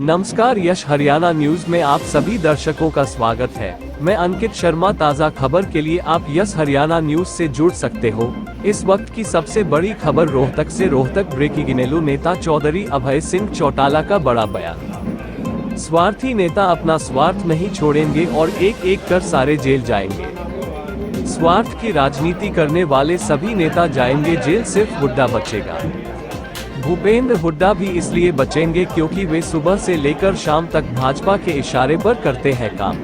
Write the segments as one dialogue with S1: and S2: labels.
S1: नमस्कार, यश हरियाणा न्यूज में आप सभी दर्शकों का स्वागत है। मैं अंकित शर्मा। ताज़ा खबर के लिए आप यश हरियाणा न्यूज से जुड़ सकते हो। इस वक्त की सबसे बड़ी खबर रोहतक से। रोहतक ब्रेकिंग। इनेलो नेता चौधरी अभय सिंह चौटाला का बड़ा बयान। स्वार्थी नेता अपना स्वार्थ नहीं छोड़ेंगे और एक एक कर सारे जेल जाएंगे। स्वार्थ की राजनीति करने वाले सभी नेता जाएंगे जेल, सिर्फ हुड्डा बचेगा। भूपेंद्र हुड्डा भी इसलिए बचेंगे क्योंकि वे सुबह से लेकर शाम तक भाजपा के इशारे पर करते हैं काम।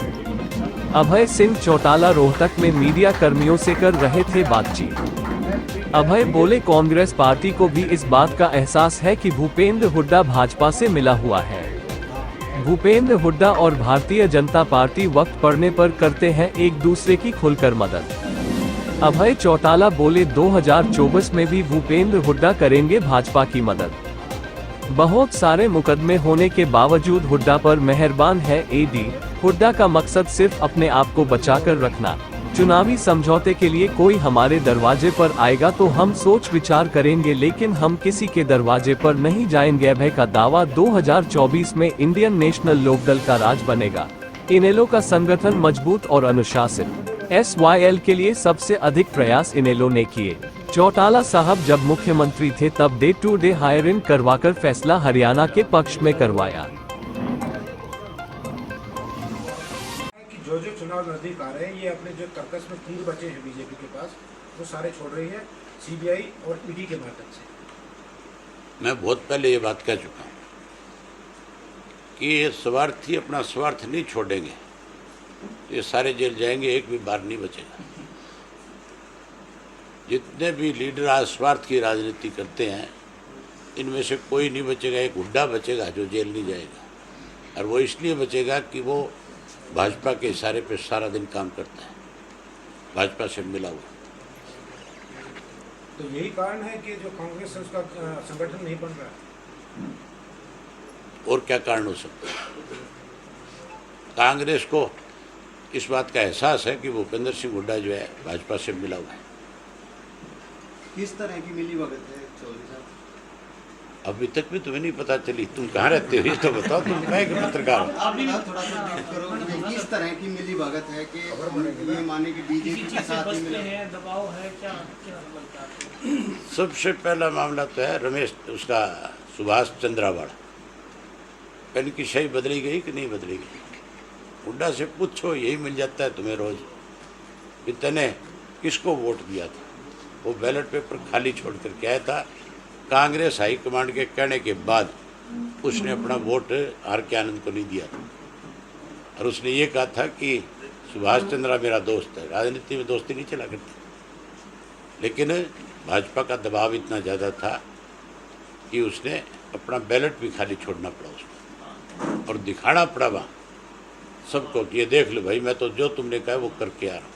S1: अभय सिंह चौटाला रोहतक में मीडिया कर्मियों से कर रहे थे बातचीत। अभय बोले, कांग्रेस पार्टी को भी इस बात का एहसास है कि भूपेंद्र हुड्डा भाजपा से मिला हुआ है। भूपेंद्र हुड्डा और भारतीय जनता पार्टी वक्त पड़ने पर करते हैं एक दूसरे की खुलकर मदद। अभय चौटाला बोले, 2024 में भी भूपेंद्र हुड्डा करेंगे भाजपा की मदद। बहुत सारे मुकदमे होने के बावजूद हुड्डा पर मेहरबान है ईडी। हुड्डा का मकसद सिर्फ अपने आप को बचाकर रखना। चुनावी समझौते के लिए कोई हमारे दरवाजे पर आएगा तो हम सोच विचार करेंगे, लेकिन हम किसी के दरवाजे पर नहीं जाएंगे। अभय का दावा, 2024 में इंडियन नेशनल लोकदल का राज बनेगा। इनेलो का संगठन मजबूत और अनुशासित। SYL के लिए सबसे अधिक प्रयास इनेलो ने किए। चौटाला साहब जब मुख्यमंत्री थे तब डे टू डे हायरिंग करवाकर फैसला हरियाणा के पक्ष में करवाया।
S2: कि जो चुनाव नजदीक आ रहे हैं, ये अपने जो कर्कश में तीर बचे हैं बीजेपी के पास, वो सारे छोड़ रही है CBI और ED के माध्यम से।
S3: मैं बहुत पहले ये बात कह चुका हूँ कि ये स्वार्थी अपना स्वार्थ नहीं छोड़ेंगे, ये सारे जेल जाएंगे, एक भी बार नहीं बचेगा। जितने भी लीडर आज स्वार्थ की राजनीति करते हैं, इनमें से कोई नहीं बचेगा। एक हुड्डा बचेगा जो जेल नहीं जाएगा, और वो इसलिए बचेगा कि वो भाजपा के इशारे पे सारा दिन काम करता है, भाजपा से मिला हुआ।
S2: तो यही कारण है कि जो कांग्रेस है उसका संगठन नहीं बन रहा है।
S3: और क्या कारण हो सकता है? कांग्रेस को इस बात का एहसास है कि भूपेंद्र सिंह हुड्डा जो है भाजपा से मिला हुआ है।
S4: किस तरह की मिली भगत है चौधरी साहब?
S3: अभी तक भी तुम्हें नहीं पता चली? तुम कहाँ रहते हो ये तो बताओ। तुम क्या एक पत्रकार हो?
S4: आप थोड़ा सा ब्रीफ करो कि किस तरह की मिली भगत है कि ये माने कि बीजेपी के साथ ही मिला है, दबाव है, क्या क्या?
S3: सबसे पहला मामला तो है रमेश, उसका सुभाष चंद्रावाड़। पेन की शाही बदली गई कि नहीं बदली गई? हुड्डा से पूछो, यही मिल जाता है तुम्हें रोज कि तने किसको वोट दिया था। वो बैलेट पेपर खाली छोड़कर क्या आया था। कांग्रेस हाईकमांड के कहने के बाद उसने अपना वोट आर के आनंद को नहीं दिया था, और उसने ये कहा था कि सुभाष चंद्रा मेरा दोस्त है। राजनीति में दोस्ती नहीं चला करती, लेकिन भाजपा का दबाव इतना ज़्यादा था कि उसने अपना बैलेट भी खाली छोड़ना पड़ा उसको, और दिखाना पड़ा वहाँ सबको कि ये देख लो भाई, मैं तो जो तुमने कहा वो करके आ रहा हूँ।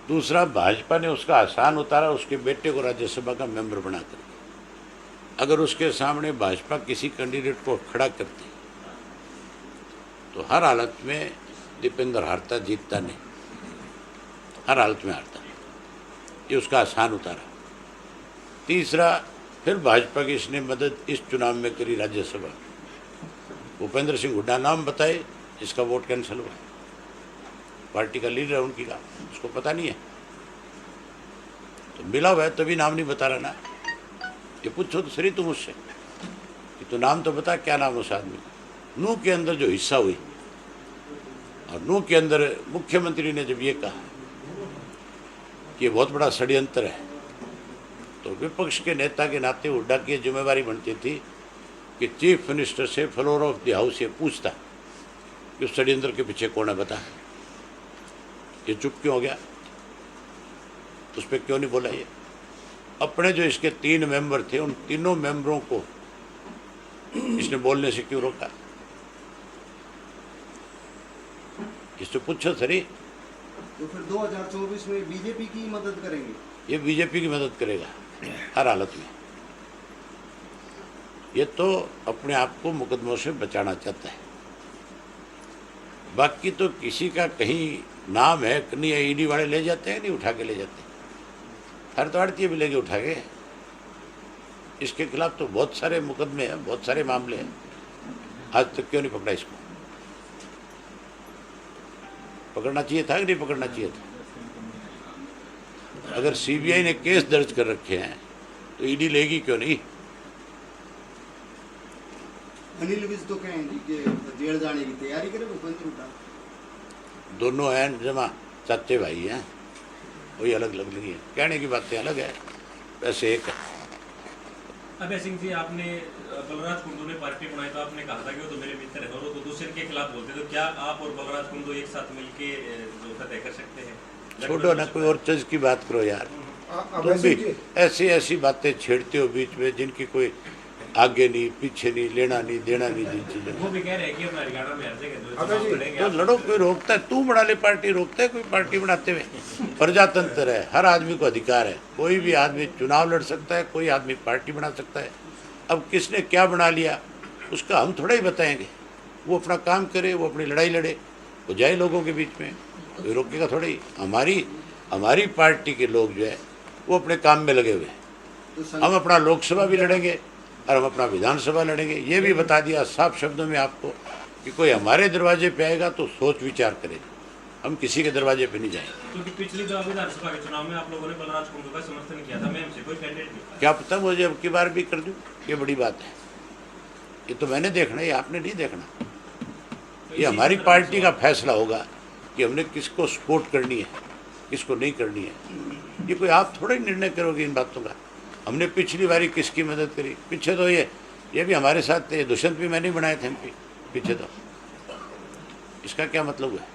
S3: दूसरा, भाजपा ने उसका आसान उतारा, उसके बेटे को राज्यसभा का मेंबर बना कर। अगर उसके सामने भाजपा किसी कैंडिडेट को खड़ा करती तो हर हालत में दीपेंद्र हारता, जीतता नहीं, हर हालत में हारता। ये उसका आसान उतारा। तीसरा, फिर भाजपा की इसने मदद इस चुनाव में करी राज्यसभा। भूपेंद्र सिंह हुड्डा नाम बताए, इसका वोट कैंसिल हुआ। पार्टी का लीडर है उनकी का, उसको पता नहीं है तो मिला हुआ है, तभी नाम नहीं बता रहा ना। ये पूछो तो सही तुम उससे कि तू नाम तो बता, क्या नाम उस आदमी का। नूह के अंदर जो हिस्सा हुई, और नूह के अंदर मुख्यमंत्री ने जब ये कहा कि ये बहुत बड़ा षड्यंत्र है, तो विपक्ष के नेता के नाते हुड्डा की जिम्मेवारी बनती थी कि चीफ मिनिस्टर से फ्लोर ऑफ द हाउस ये पूछता कि उस षड्यंत्र के पीछे कौन है, बता। ये चुप क्यों हो गया? उस पर क्यों नहीं बोला? ये अपने जो इसके 3 मेंबर थे, उन तीनों मेंबरों को इसने बोलने से क्यों रोका? इससे पूछो सरी।
S4: तो फिर 2024 में बीजेपी की मदद करेंगे?
S3: ये बीजेपी की मदद करेगा हर हालत में। ये तो अपने आप को मुकदमों से बचाना चाहता है। बाकी तो किसी का कहीं नाम है कि नहीं, ईडी वाले ले जाते हैं, नहीं उठा के ले जाते, हर तो आड़ती भी लेके उठा के। इसके खिलाफ तो बहुत सारे मुकदमे हैं, बहुत सारे मामले हैं। आज तक क्यों नहीं पकड़ा इसको? पकड़ना चाहिए था कि नहीं पकड़ना चाहिए था? अगर सीबीआई ने केस दर्ज कर रखे हैं तो ईडी लेगी क्यों नहीं?
S4: अनिल विज तो कहेंगे कि जेल जाने की तैयारी करे वो बंद उठा।
S3: दोनों हैं जमा चाचे भाई हैं, कोई अलग अलग नहीं है, कहने की बातें अलग है, वैसे एक है।
S5: अभय सिंह जी, आपने बलराज कुंडू ने पार्टी बनाई तो आपने कहा था कि वो तो मेरे मित्र हैं और वो तो दूसरे के खिलाफ बोलते, तो क्या आप और बलराज कुंडू एक साथ मिलके जो फतह कर सकते हैं?
S3: छोड़ो ना, कोई और चीज की बात करो यार। तुम भी ऐसी ऐसी बातें छेड़ते हो बीच में जिनकी कोई आगे नहीं पीछे नहीं, लेना नहीं देना नहीं, जिन चीजों
S5: वो भी कह रहे हैं कि हम हरियाणा में हर जगह जो
S2: अभय जी,
S5: चुनाव लड़ेंगे।
S3: तो लड़ो, कोई रोकता है? तू बना ले पार्टी, रोकता है कोई पार्टी बनाते हुए? प्रजातंत्र है, हर आदमी को अधिकार है, कोई भी आदमी चुनाव लड़ सकता है, कोई आदमी पार्टी बना सकता है। अब किसने क्या बना लिया उसका हम थोड़ा ही बताएंगे। वो अपना काम करे, वो अपनी लड़ाई लड़े, वो जाए लोगों के बीच में, कोई रोकेगा थोड़ा ही। हमारी पार्टी के लोग जो है वो अपने काम में लगे हुए हैं।
S4: तो
S3: हम अपना लोकसभा भी लड़ेंगे और हम अपना विधानसभा लड़ेंगे। ये भी बता दिया साफ शब्दों में आपको कि कोई हमारे दरवाजे पे आएगा तो सोच विचार करें, हम किसी के दरवाजे पे नहीं जाएंगे।
S5: क्योंकि पिछली जो विधानसभा के चुनाव में आप लोगों ने बलराज कुंडू का समर्थन किया था, मैं हमसे कोई कैंडिडेट नहीं था।
S3: क्या पता मुझे अब की बार भी कर दूं, ये बड़ी बात है। ये तो मैंने देखना, ये आपने नहीं देखना। ये हमारी पार्टी का फैसला होगा कि हमने किसको सपोर्ट करनी है, किसको नहीं करनी है। ये कोई आप थोड़ा ही निर्णय करोगे इन बातों का। हमने पिछली बारी किसकी मदद करी? पीछे तो ये भी हमारे साथ थे, दुष्यंत भी मैंने बनाए थे एमपी पीछे। तो इसका क्या मतलब है?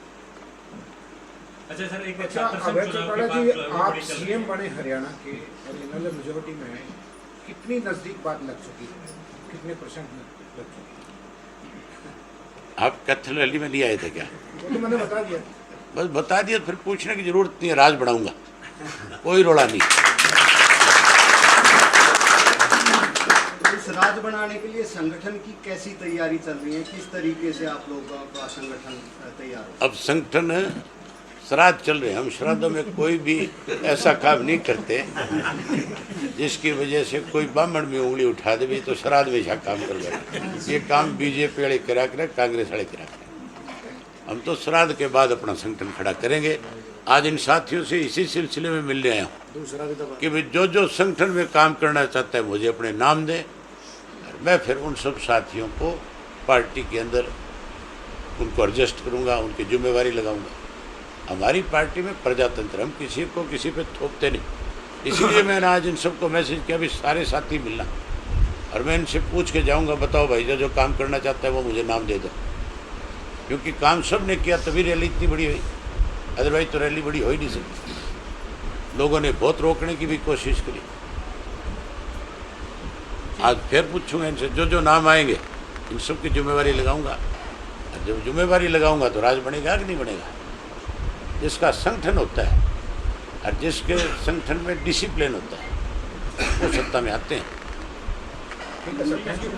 S5: अच्छा सर, एक
S2: अच्छा
S5: छात्र संघ
S2: अभय
S5: चुनाव
S2: चौटाला
S5: की
S2: जी,
S5: बात जो है वो
S2: आप
S5: बड़ी चल रही
S2: सीएम
S5: है।
S2: बने हरियाणा के और इन्होंने मेजोरिटी में है, कितनी नजदीक बात लग चुकी है, कितने परसेंट लग चुकी है?
S3: आप कैथल रैली में नहीं आए थे क्या?
S2: वो तो मैंने बता दिया।
S3: बस बता दिया, फिर पूछने की जरूरत नहीं है। राज बढ़ाऊंगा, कोई रोड़ा नहीं।
S4: इस राज बनाने के लिए संगठन की कैसी तैयारी चल रही है? किस तरीके से आप लोगों का संगठन तैयार हो?
S3: अब संगठन श्राद्ध चल रहे हैं, हम श्राद्धों में कोई भी ऐसा काम नहीं करते जिसकी वजह से कोई ब्राह्मण में उंगली उठा दे भी तो श्राद्ध में काम कर बैठे। ये काम बीजेपी वाले करा करे, कांग्रेस वाले करा करे। हम तो श्राद्ध के बाद अपना संगठन खड़ा करेंगे। आज इन साथियों से इसी सिलसिले में मिलने आया हूँ कि भाई जो संगठन में काम करना चाहता है मुझे अपने नाम दे, मैं फिर उन सब साथियों को पार्टी के अंदर उनको एडजस्ट करूँगा, उनकी जिम्मेवारी लगाऊंगा। हमारी पार्टी में प्रजातंत्र, हम किसी को किसी पे थोपते नहीं। इसीलिए मैंने आज इन सबको मैसेज किया भी सारे साथी मिलना, और मैं इनसे पूछ के जाऊँगा, बताओ भाई जो काम करना चाहता है वो मुझे नाम दे दो। क्योंकि काम सब ने किया तभी रैली इतनी बड़ी हुई, अदरवाइज तो रैली बड़ी हो ही नहीं सकती। लोगों ने बहुत रोकने की भी कोशिश करी। आज फिर पूछूंगा इनसे, जो नाम आएंगे इन सब की जिम्मेवारी लगाऊंगा। जब जिम्मेवारी लगाऊंगा तो राज बनेगा कि नहीं बनेगा? जिसका संगठन होता है और जिसके संगठन में डिसिप्लिन होता है वो सत्ता में आते हैं।
S2: ठीक है सर, थैंक यू।